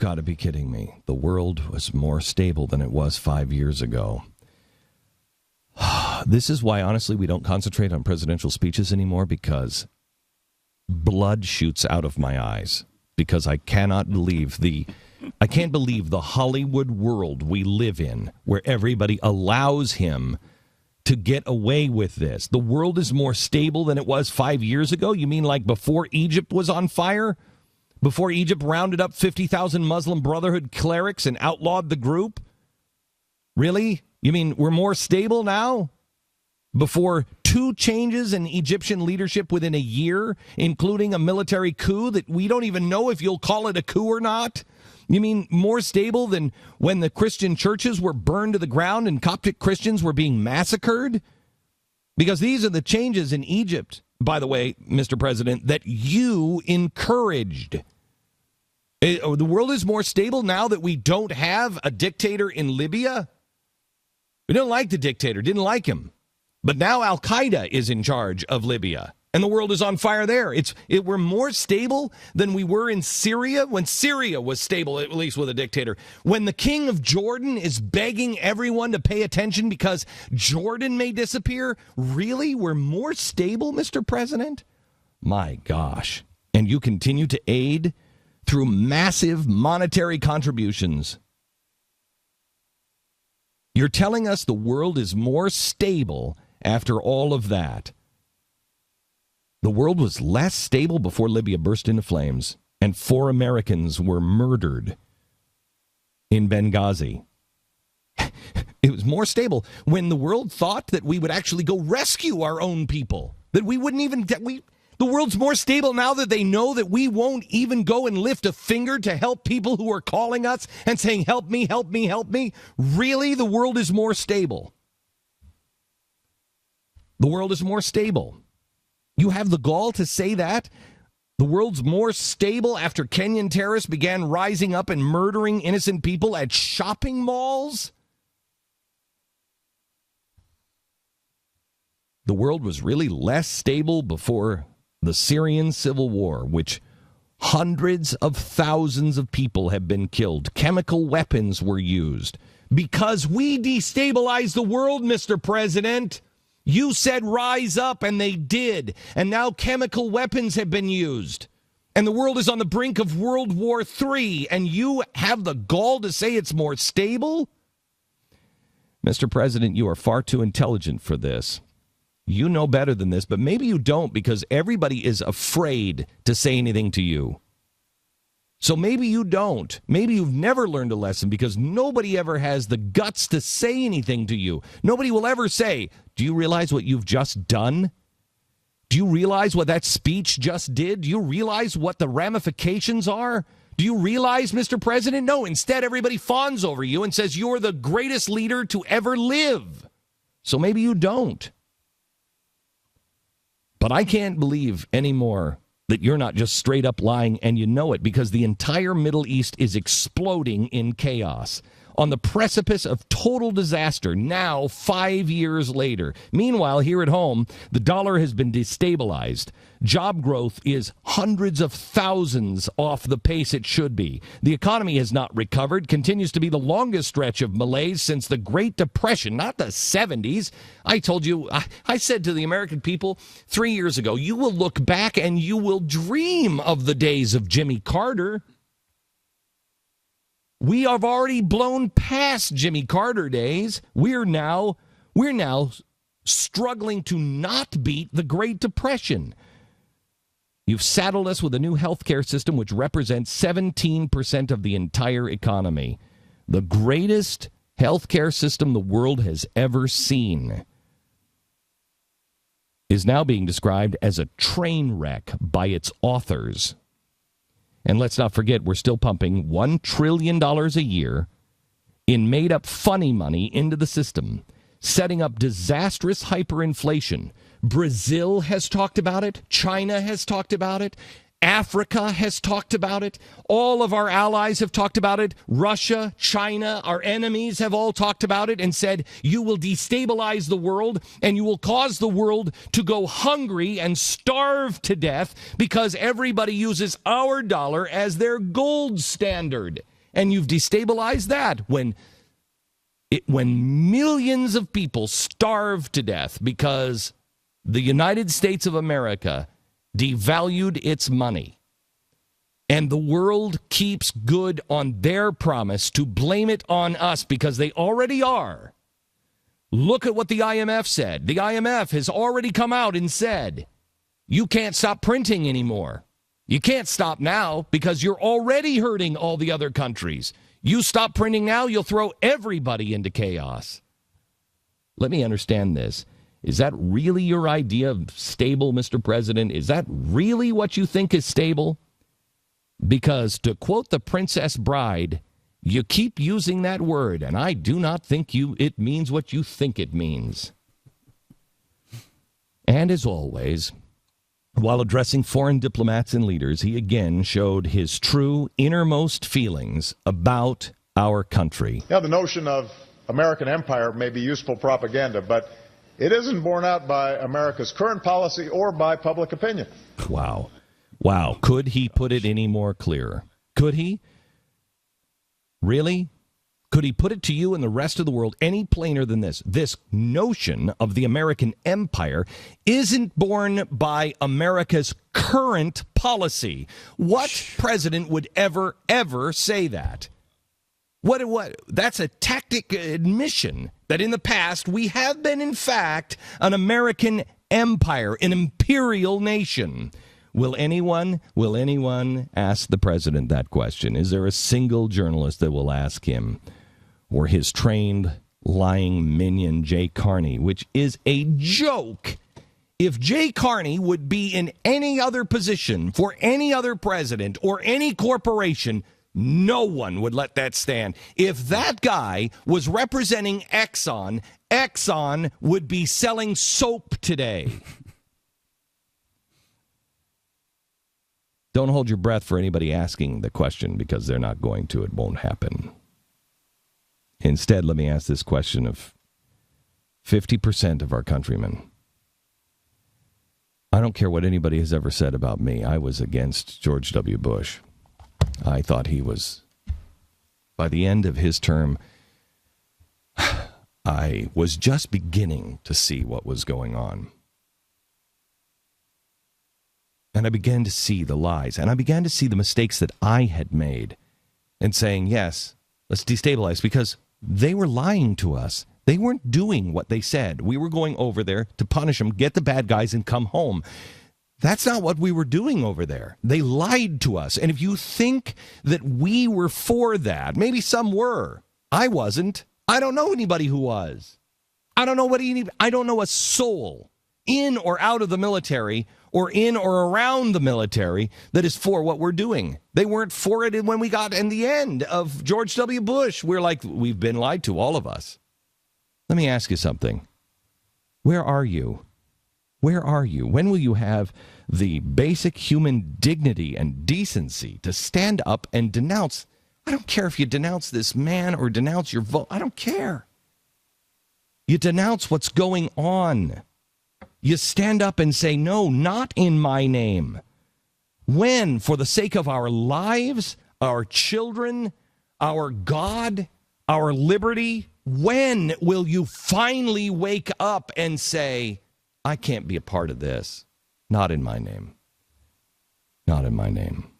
got to be kidding me. The world was more stable than it was 5 years ago. This is why, honestly, we don't concentrate on presidential speeches anymore, because blood shoots out of my eyes. Because I can't believe the Hollywood world we live in, where everybody allows him to get away with this. The world is more stable than it was 5 years ago? You mean like before Egypt was on fire? Before Egypt rounded up 50,000 Muslim Brotherhood clerics and outlawed the group? Really? You mean we're more stable now? Before 2 changes in Egyptian leadership within a year, including a military coup that we don't even know if you'll call it a coup or not? You mean more stable than when the Christian churches were burned to the ground and Coptic Christians were being massacred? Because these are the changes in Egypt, by the way, Mr. President, that you encouraged. The world is more stable now that we don't have a dictator in Libya? We don't like the dictator, didn't like him. But now Al-Qaeda is in charge of Libya, and the world is on fire there. We're more stable than we were in Syria, when Syria was stable, at least with a dictator. When the king of Jordan is begging everyone to pay attention because Jordan may disappear. Really? We're more stable, Mr. President? My gosh. And you continue to aid through massive monetary contributions. You're telling us the world is more stable after all of that. The world was less stable before Libya burst into flames and 4 Americans were murdered in Benghazi. It was more stable when the world thought that we would actually go rescue our own people, that we wouldn't even... The world's more stable now that they know that we won't even go and lift a finger to help people who are calling us and saying, help me, help me, help me. Really, the world is more stable. The world is more stable. You have the gall to say that? The world's more stable after Kenyan terrorists began rising up and murdering innocent people at shopping malls? The world was really less stable before the Syrian civil war, which hundreds of thousands of people have been killed. Chemical weapons were used because we destabilized the world, Mr. President. You said rise up, and they did. And now chemical weapons have been used. And the world is on the brink of World War III, and you have the gall to say it's more stable? Mr. President, you are far too intelligent for this. You know better than this, but maybe you don't, because everybody is afraid to say anything to you. So maybe you don't. Maybe you've never learned a lesson because nobody ever has the guts to say anything to you. Nobody will ever say, do you realize what you've just done? Do you realize what that speech just did? Do you realize what the ramifications are? Do you realize, Mr. President? No, instead everybody fawns over you and says you're the greatest leader to ever live. So maybe you don't. But I can't believe anymore that you're not just straight up lying, and you know it, because the entire Middle East is exploding in chaos, on the precipice of total disaster now 5 years later. Meanwhile, here at home, the dollar has been destabilized. Job growth is hundreds of thousands off the pace it should be. The economy has not recovered, continues to be the longest stretch of malaise since the Great Depression, not the 70s. I told you, I said to the American people 3 years ago, you will look back and you will dream of the days of Jimmy Carter. We have already blown past Jimmy Carter days. We're now struggling to not beat the Great Depression. You've saddled us with a new healthcare system which represents 17% of the entire economy. The greatest healthcare system the world has ever seen is now being described as a train wreck by its authors. And let's not forget, we're still pumping $1 trillion a year in made-up funny money into the system, setting up disastrous hyperinflation. Brazil has talked about it. China has talked about it. Africa has talked about it. All of our allies have talked about it. Russia, China, our enemies have all talked about it and said, you will destabilize the world and you will cause the world to go hungry and starve to death because everybody uses our dollar as their gold standard. And you've destabilized that when millions of people starve to death because the United States of America devalued its money, and the world keeps good on their promise to blame it on us because they already are. Look at what the IMF said. The IMF has already come out and said, you can't stop printing anymore. You can't stop now because you're already hurting all the other countries. You stop printing now, you'll throw everybody into chaos. Let me understand this. Is that really your idea of stable, Mr. President? Is that really what you think is stable? Because to quote the Princess Bride, you keep using that word, and I do not think it means what you think it means. And as always, while addressing foreign diplomats and leaders, he again showed his true innermost feelings about our country. Yeah, the notion of American empire may be useful propaganda, but it isn't borne out by America's current policy or by public opinion. Wow. Wow. Could he put it any more clear? Could he? Really? Could he put it to you and the rest of the world any plainer than this? This notion of the American empire isn't borne by America's current policy. What president would ever say that? What? That's a tactic admission that in the past we have been, in fact, an American empire, an imperial nation. Will anyone ask the president that question? Is there a single journalist that will ask him? Or his trained lying minion, Jay Carney, which is a joke. If Jay Carney would be in any other position for any other president or any corporation, no one would let that stand. If that guy was representing Exxon, Exxon would be selling soap today. Don't hold your breath for anybody asking the question because they're not going to. It won't happen. Instead, let me ask this question of 50% of our countrymen. I don't care what anybody has ever said about me. I was against George W. Bush. I thought he was, by the end of his term, I was just beginning to see what was going on. And I began to see the lies, and I began to see the mistakes that I had made, and saying, yes, let's destabilize, because they were lying to us. They weren't doing what they said. We were going over there to punish them, get the bad guys, and come home. That's not what we were doing over there. They lied to us. And if you think that we were for that, maybe some were. I wasn't. I don't know anybody who was. I don't know a soul in or out of the military or in or around the military that is for what we're doing. They weren't for it when we got in the end of George W. Bush. We're like, we've been lied to, all of us. Let me ask you something. Where are you? Where are you? When will you have the basic human dignity and decency to stand up and denounce? I don't care if you denounce this man or denounce your vote. I don't care. You denounce what's going on. You stand up and say, no, not in my name. When, for the sake of our lives, our children, our God, our liberty, when will you finally wake up and say, I can't be a part of this? Not in my name. Not in my name.